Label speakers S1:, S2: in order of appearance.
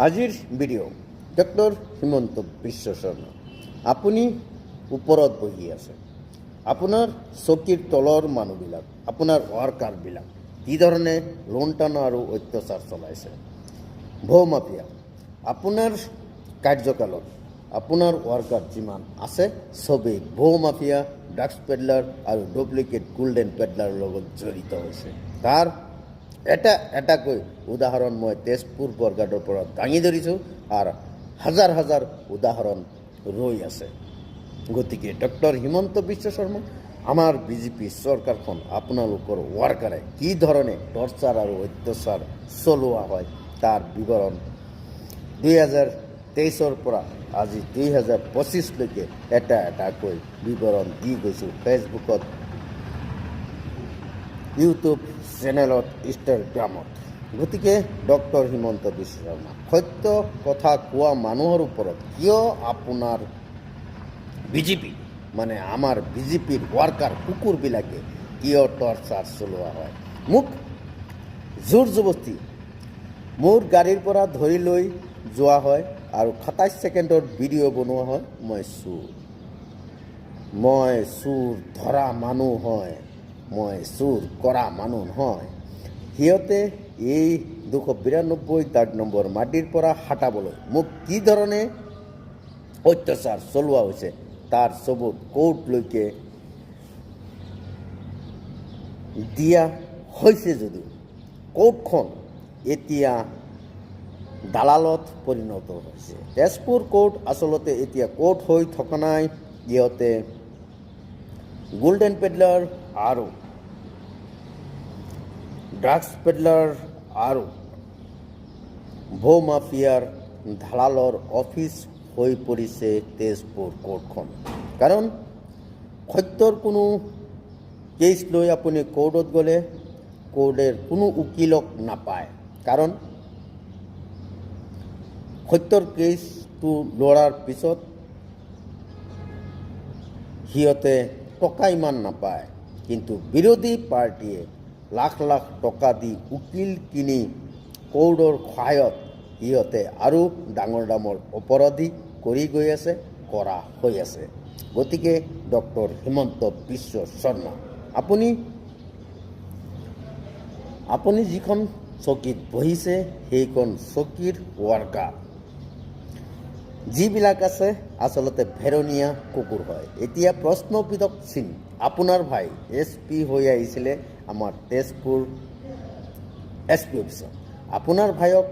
S1: আজিৰ video' doctor Himanta Biswa Sarma. আপুনি ওপৰত বহি আছে, আপোনাৰ চকীৰ তলৰ মানুহবিলাক, আপোনাৰ ৱাৰ্কাৰবিলাক কি ধৰণে লুণ্ঠন আৰু অত্যাচাৰ চলাইছে। ভৌ মাফিয়া আপোনাৰ কাৰ্যকালত আপোনাৰ ৱাৰ্কাৰ যিমান আছে চবেই ভৌ মাফিয়া, ড্ৰাগছ পেডলাৰ আৰু ডুপ্লিকেট গোল্ডেন পেডলাৰৰ লগত জড়িত হৈছে। তাৰ এটাকৈ উদাহৰণ মই তেজপুৰ বৰগাডৰ পৰা দাঙি ধৰিছোঁ আৰু হাজাৰ হাজাৰ উদাহৰণ ৰৈ আছে। গতিকে ডক্টৰ হিমন্ত বিশ্ব শৰ্মা, আমাৰ বিজেপি চৰকাৰখন আপোনালোকৰ ৱাৰ্কাৰে কি ধৰণে টৰ্চাৰ আৰু অত্যাচাৰ চলোৱা হয় তাৰ বিৱৰণ 2023 পৰা আজি 2025লৈকে এটাকৈ বিৱৰণ দি গৈছোঁ। ফেচবুকত, ইউটিউব চেনেলত, ইনষ্টাগ্ৰামত। গতিকে ডক্টৰ হিমন্ত বিশ্ব শৰ্মা, সত্য কথা কোৱা মানুহৰ ওপৰত কিয় আপোনাৰ বিজেপি মানে আমাৰ বিজেপিৰ ৱাৰ্কাৰ কুকুৰবিলাকে কিয় টৰ্চাৰ চলোৱা হয়? মোক জোৰ জবস্তি মোৰ গাড়ীৰ পৰা ধৰি লৈ যোৱা হয় আৰু 27 ছেকেণ্ডৰ ভিডিঅ' বনোৱা হয়। মই চুৰ ধৰা মানুহ হয়, মই চুৰ কৰা মানুহ নহয়। সিহঁতে এই 292 দাগ নম্বৰ মাটিৰ পৰা হটাবলৈ মোক কি ধৰণে অত্যাচাৰ চলোৱা হৈছে তাৰ চবুত কোৰ্টলৈকে দিয়া হৈছে যদিও কোৰ্টখন এতিয়া দালালত পৰিণত হৈছে। তেজপুৰ কোৰ্ট আচলতে এতিয়া কোৰ্ট হৈ থকা নাই। ইহঁতে গোল্ডেন পেডলাৰ আৰু ড্ৰাগছ পেডলাৰ আৰু ভৌ মাফিয়াৰ দালালৰ অফিচ হৈ পৰিছে তেজপুৰ কোৰ্টখন। কাৰণ সত্যৰ কোনো কেছ লৈ আপুনি কোৰ্টত গ'লে কোৰ্টে কোনো উকিলক নাপায়। কাৰণ সত্যৰ কেছটো লৰাৰ পিছত সিহঁতে টকা ইমান নাপায়, কিন্তু বিৰোধী পাৰ্টীয়ে লাখ লাখ টকা দি উকিল কিনি কোৰ্টৰ সহায়ত সিহঁতে আৰু ডাঙৰ অপৰাধী কৰি গৈ আছে, কৰা হৈ আছে। গতিকে ডক্টৰ হিমন্ত বিশ্ব শৰ্মা, আপুনি যিখন চকীত বহিছে সেইখন চকীৰ ৱাৰ্কাৰ যিবিলাক আছে আচলতে ভেৰনীয়া কুকুৰ হয়। এতিয়া প্ৰশ্নবিধক চিন, আপোনাৰ ভাই SP হৈ আহিছিলে আমাৰ তেজপুৰ SP অফিচত। আপোনাৰ ভাইক